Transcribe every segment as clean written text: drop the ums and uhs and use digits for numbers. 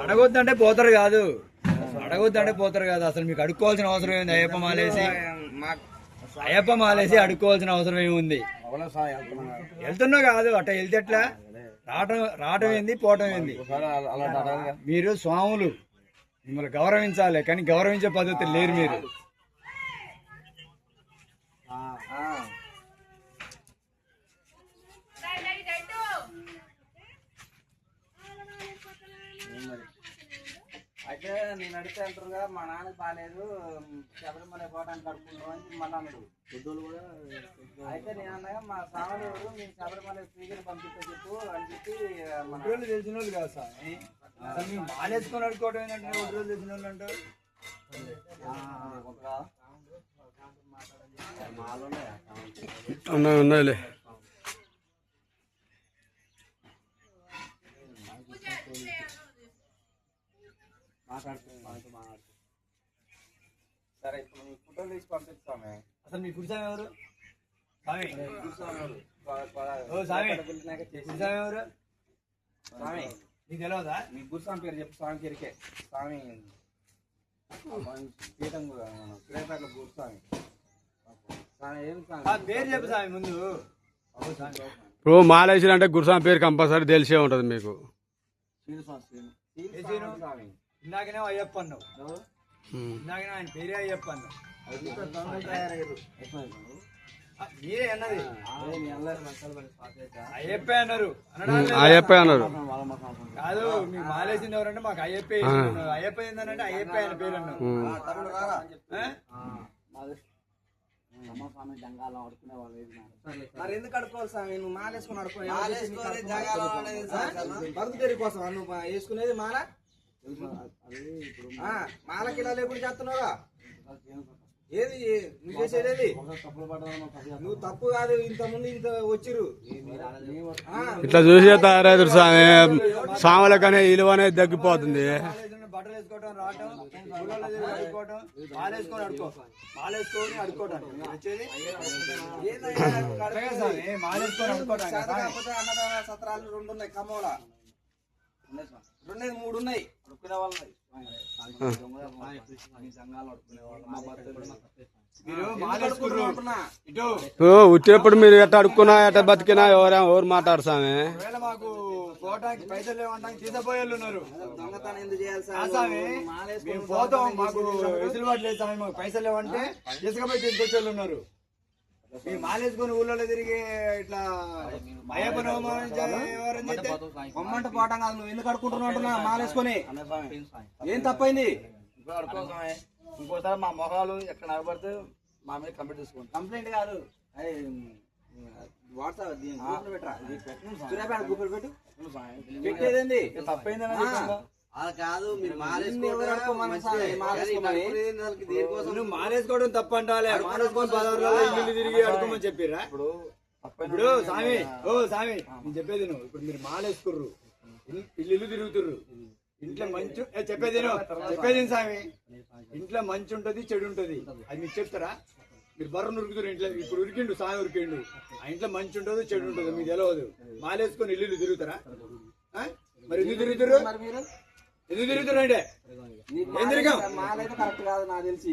అడగొద్దంటే పోతారు కాదు, అడగొద్దంటే పోతారు కాదు. అసలు మీకు అడుక్కోవాల్సిన అవసరం ఏంది? అయ్యప్ప మాలేసి అడుక్కోవాల్సిన అవసరం ఏముంది? వెళ్తున్నా కాదు, అట్ట వెళ్తే ఎట్లా? రావటం ఏంది, పోవటం ఏంది? మీరు స్వాములు, మిమ్మల్ని గౌరవించాలి, కానీ గౌరవించే పద్ధతి లేరు మీరు. అయితే నేను అడిగితే అంటారుగా మా నాన్నకి బాగాలేదు, శబరిమల పోవడానికి అడుకుంటాం అని మళ్ళీ అన్నాడు. అయితే నేను అన్నగా మా సామాన్లు ఎవరు నేను శబరిమల స్త్రీని పంపిస్తే చెప్పు అని చెప్పి రోజులు తెలిసిన వాళ్ళు కాదు సార్. మీరు మాలేసుకొని అడుకోవడం ఏంటంటే రోజులు తెలిసిన వాళ్ళు అంటారు. ఉన్నాయిలే. సరే ఇప్పుడు మీ ఫోటోలు తీసి పంపిస్తామే. అసలు మీ గురుసామి ఎవరు? స్వామి ఎవరు? స్వామి నీకు తెలియదా? మీ గురుస్వామి పేరు చెప్పు. స్వామి పేరుకే స్వామి పీఠం శ్రీపేటలో గురుస్వామి. స్వామి ఏం స్వామి పేరు చెప్పు స్వామి ముందు. ఇప్పుడు మాలేసిన అంటే గురుస్వామి పేరు కంపల్సరీ తెలిసే ఉంటుంది మీకు. స్వామి ఇందాకనే అయ్యప్ప అన్నావు, ఇందాకనే ఆయన పేరే అయ్యప్ప అన్నావు. మీరే అన్నది అయ్యప్పే అన్నారు. అయ్యప్పే అన్నారు కాదు, మీకు మాలేసింది ఎవరంటే మాకు అయ్యప్పే. అయ్యప్ప ఏంటంటే అయ్యప్పే ఆయన పేరు అన్నావు. మరి ఎందుకు అడుకోవాలి స్వామి? నువ్వు మాలేసుకుని అడుకో. బతుకు తెరి కోసం నువ్వు వేసుకునేది మాల. మాలకి ఇలా లేకుండా చేస్తున్నావుగా. ఏది నువ్వు చేసేది? నువ్వు తప్పు కాదు. ఇంత ముందు ఇంత వచ్చిరు ఇట్లా చూసే తయారైతురు స్వామి. స్వాములకనే విలువ అనేది తగ్గిపోతుంది. బట్టలు వేసుకోవటం, రావటం, అడుకోవటం, మాలేసుకొని అడుకో, మాలేసుకొని అడుకోవటం వచ్చేది. మాలేసుకొని అడుకోవటం. అన్నదాన సత్రాలు 2 ఉన్నాయి ఖమ్మంలో. 2 3 ఉన్నాయి. అడుక్కునే వాళ్ళు వచ్చినప్పుడు మీరు ఎట్ట అడుక్కున్నా ఎట్ట బతికినా ఎవరు మాట్లాడు స్వామి. మాకు పోవటానికి పైసలు లేవంటానికి తీసపోయేళ్ళు ఉన్నారు. దొంగతనం ఎందుకు చేయాలి మేము పోతాం, మాకు వెసులుబాటు లేదు స్వామి. మాకు పైసలు లేవంటే తీసుకపోయి తీసుకొచ్చేళ్ళు ఉన్నారు. మేము మాలేసుకొని ఊళ్ళో తిరిగి ఇట్లా అయ్యప్ప బొమ్మంట పోవటం కాదు. నువ్వు ఎందుకు అడుకుంటున్నావు అంటున్నా మాలేసుకొని? ఏం తప్పైంది? ఇంకోసారి మా మొహాలు ఎక్కడ నగబడితే మా మీద కంప్లైంట్ తీసుకోండి. కంప్లైంట్ కాదు, వాట్సాప్ పెట్టు. పెట్టేదేంది తప్పైంది కాదు. మీరు మాలేసుకోవడం తప్పంటాలే. మాలేసుకొని బజార్లలో ఇల్లు తిరిగి అడుకోమని చెప్పిర్రా? ఇప్పుడు స్వామి, స్వామి నేను చెప్పేది నువ్వు. ఇప్పుడు మీరు మాలేసుకుర్రు, ఇల్లు తిరుగుతుర్రు, ఇంట్లో మంచి చెప్పేది స్వామి. ఇంట్లో మంచి ఉంటది, చెడు ఉంటది. అది మీకు చెప్తారా? మీరు బర్ర ఉరుకుతురు ఇంట్లో. ఇప్పుడు ఉరికిండు స్వామి, ఉరికిండు. ఆ ఇంట్లో మంచి ఉంటది, చెడు ఉంటది, మీకు తెలియదు. మాలేసుకొని ఇల్లు తిరుగుతారా? మరి ఎందుకు తిరుగుతారు? ఎందుకు తిరుగుతారు అంటే ఏం తిరిగాం? మాలైతే కరెక్ట్ కాదు నాకు తెలిసి.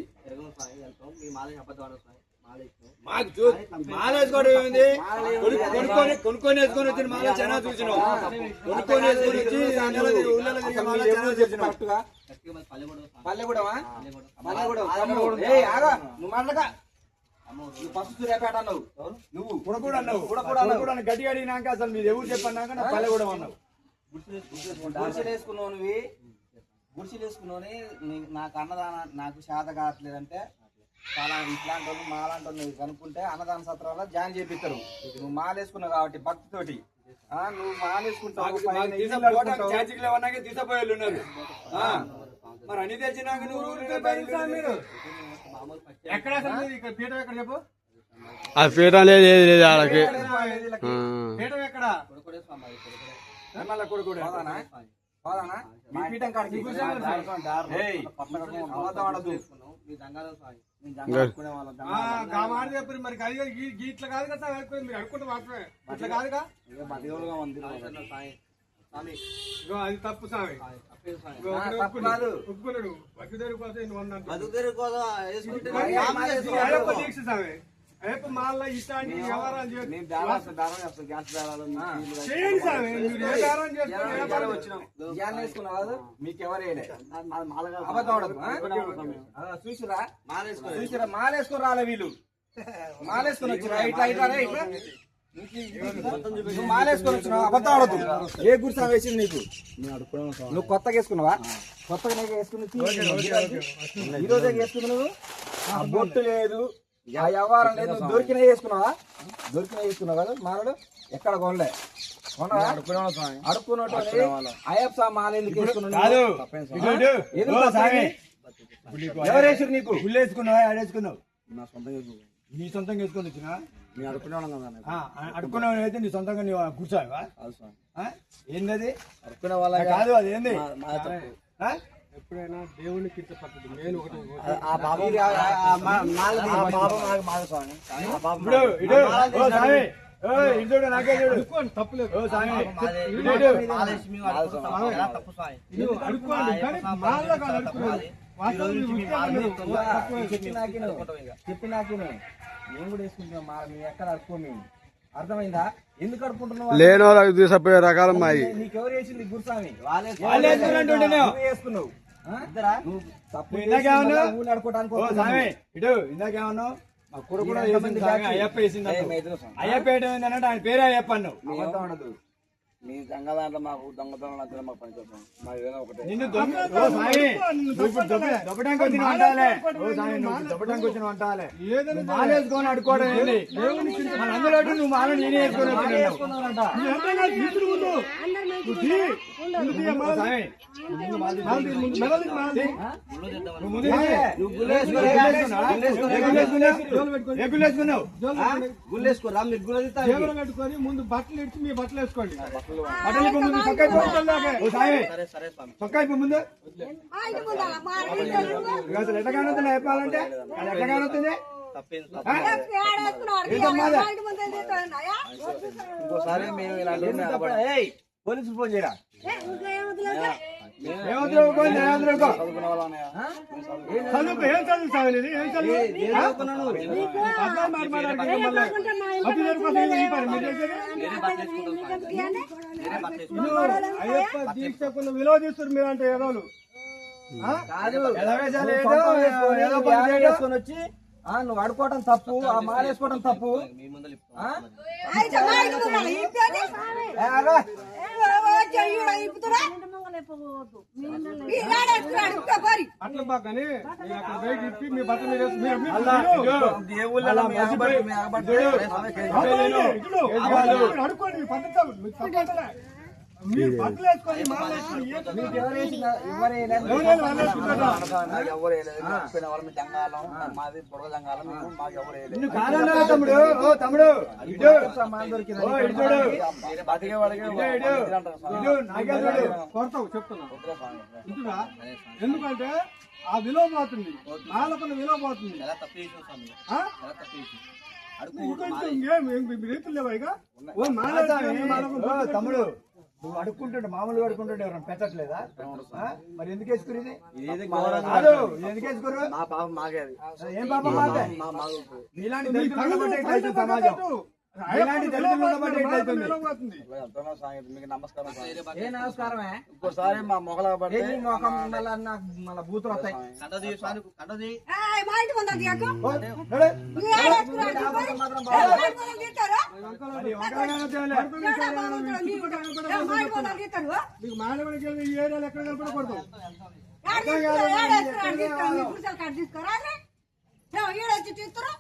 మాకు మాలేసుకోవడం ఏమింది? కొనుక్కొని వేసుకొని వచ్చిన మాల చాలా చూసినాం. కొనుక్కొని వేసుకొని వచ్చి పల్లెగూడమా? నువ్వు మాట్లాడక. నువ్వు ఫస్ట్ సూర్యాపేట అన్నావు. నువ్వు కూడా అన్నావు. గట్టి అడిగినాక అసలు మీరు ఎవరు చెప్పన్నాక నా పల్లెగూడెం అన్నావు. గుడిసెలు వేసుకున్నావు. నువ్వు గుడిసెలు వేసుకున్నావు. నాకు అన్నదానం నాకు శాత కావట్లేదంటే చాలా ఇట్లాంటి వాళ్ళు మాలాంటి వాళ్ళు కనుక్కుంటే అన్నదాన సత్రాల్లో జాయిన్ చేపిస్తారు. నువ్వు మాలేసుకున్నావు కాబట్టి భక్తితోటి. నువ్వు మాలేసుకుంటావు, తీసపోయేళ్ళు ఉన్నారు. మరి అన్ని తెచ్చినాక నువ్వు ఎక్కడ పీఠం ఎక్కడ చెప్పు? ఆ పీఠం లేదు, ఏది లేదు వాళ్ళకి. పీఠం ఎక్కడ? కాదనా మీ పీఠం కాడికి ఏయ్, అబద్ధం ఆడొద్దు. మీ దంగాలు సాయి. మీ దంగాలు ఆడుకునే వాళ్ళ దంగాలు. మరి ఇట్లా కాదు కదా మీరు అడుకుంటే మాత్రమే ఇట్లా కాదుగా ఇక బతికోలుగా ఉంది సాయి. స్వామి, ఇగో అది తప్పు సామి తప్పేది స్వామి. ఇగో ఒకడు తప్పు కాదు. ఒప్పుకోలేడు బతిదేరు కోసం నువ్వు అన్నట్టు బతుకుదేరు కోసం వేసుకుంటే అయ్యప్ప దీక్ష సామి అయ్యప్ప మాల్లో ఇట్లాంటి వ్యవహారాలు చేయండి మేము బేరాలు బేరాలు చేస్తాం. గ్యాస్ బేరాలు మీ నీళ్ళు కానీ. సామి మీరు ఏ దారం చేస్తారు ఏ వ్యాపారం ధ్యానం వేసుకున్నావు కాదు, మీకెవరు వేయలే. అబద్ధం ఆడదు. చూసిరా చూసిరా మాలేసుకొని రాలే వీళ్ళు. మాలేసుకొని వచ్చిరా ఇట్లా ఇట్లా రే, ఇట్లా నువ్వు మాలేసుకొని వచ్చినావు. అబద్ధం ఆడద్దు. ఏ గుడి సాగు వేసింది నీకు? నువ్వు కొత్తగా వేసుకున్నావా? కొత్తగా నీకు వేసుకుని ఈ రోజే వేసుకున్నావు. ఆ బొట్టు లేదు, ఆ వ్యవహారం లేదు. నువ్వు దొరికినా వేసుకున్నావా? దొరికినా వేసుకున్నావు కదా మాలడు. ఎక్కడ కొనలే కొనవా? అడుక్కున్నట్టు అయ్యప్ప మాల ఎందుకు వేసుకున్నావు? ఎవరు వేసారు నీకు? గుళ్ళు వేసుకున్నావా ఆడేసుకున్నావు నా సొంతంగా నీ సొంతంగా వేసుకొని వచ్చినా నేను అడుక్కునే వాళ్ళం కదా. అడుక్కున్నావు అయితే నీ సొంతంగా నీ కూర్చోవా ఏంది అడుక్కునే వాళ్ళ కాదు అది ఏంది ఆ? ఎప్పుడైనా దేవునికి ఇచ్చే పద్ధతి నేను ఒకటి ఇప్పుడు ఇటు ఓ సామి ఓ ఇటు చూడు నాకే చూడు తప్పులేదు ఓ సామి నువ్వు అడుక్కోండి కానీ మాల్లో కాదు అడుక్కునేది చెప్పినాకి మేము కూడా వేసుకుంటున్నాం. మేము ఎక్కడ అడుక్కో. మేము అర్థమైందా? ఎందుకు అడుక్కుంటున్నావు? లేని వాళ్ళకి తీసుకుపోయే రకాలం మాది. నీకెవరు వేసింది గురుస్వామి? వేసుకున్నావు. నువ్వు తప్పు ఊళ్ళు అడుకోవడానికి ఓ సామి ఇటు ఇందాకేమన్నావు మా కొడుకు కూడా వేసింది సామి, అయ్యప్ప వేసింది అన్నావు. అయ్యప్ప ఏంటంటే ఆయన పేరే అయ్యప్ప అన్నావు. అబద్ధం ఉండదు. మీ దొంగ దాంట్లో మాకు దొంగతనం నచ్చిన మాకు పని చేస్తాం. మాకు ఏదైనా ఒకటే. నిన్ను ఓ సామి నువ్వు ఇప్పుడు దొబ్బడానికి వచ్చిన వంటాలే. ఓ సామి నువ్వు దొబ్బడానికి వచ్చిన వంటాలే. మాలేసుకొని అడుకోవడం ఏంటి? మన అందులో నువ్వు మాల నేనే వేసుకొని వచ్చినావు. గుళ్ళేసుకోరా మీరు గుళ్ళ పెట్టుకొని ముందు బట్టలు ఇచ్చి మీ బట్టలు వేసుకోండి. పక్క ముందు అసలు ఎట్లా కానొస్తుంది చెప్పాలంటే అది ఎట్లా కానొస్తుంది ఇంకోసారి మేము ఇలా పోలీసులు ఫోన్ చేయరా? చదువుకునే వాళ్ళ చదువు ఏం చదువుతావు అనేది ఏం చదువు అయ్యప్ప దీక్షకులు విలువ తీస్తారు మీరు అంటే ఎదవలు వేసుకొని వచ్చి నువ్వు అడుకోవటం తప్పు, ఆ మాల వేసుకోవటం తప్పు. అట్లా బాగానే అక్కడ బయట ఇప్పి మీ బట్టలు మీరు అడుకోండి పద్ధతి మీరు బట్టలు వేసుకొని మాది పొడవ జంగాలం. మాకు ఎవరు తమ్ముడు ఓ తమ్ముడు కొడతావు చెప్తున్నా ఇటుగా. ఎందుకంటే ఆ విలువ పోతుంది, నాలుగున్న విలువ పోతుంది. రైతులు లేవా ఇక? తమ్ముడు నువ్వు అడుక్కుంటుంటే మామూలుగా అడుక్కుంటుంటే ఎవరైనా పెట్టట్లేదా? మరి ఎందుకు వేసుకునేది? ఎందుకు వేసుకోరు? మా పాపం మాకే అది. ఏం పాపం మాకే? ఇలాంటి దళితులు ఉండబట్టే ఇట్లా అవుతుంది సమాజం. ఇలాంటి దళితులు ఉండబట్టే ఇట్లా అవుతుంది. మీకు నమస్కారం. ఏ నమస్కారమే? ఇంకోసారి మా మొగల పడితే మళ్ళీ బూతులు వస్తాయి. మీకు మానవుడికి ఈ ఏరియాలో ఎక్కడ కనపడకూడదు. తీసుకురా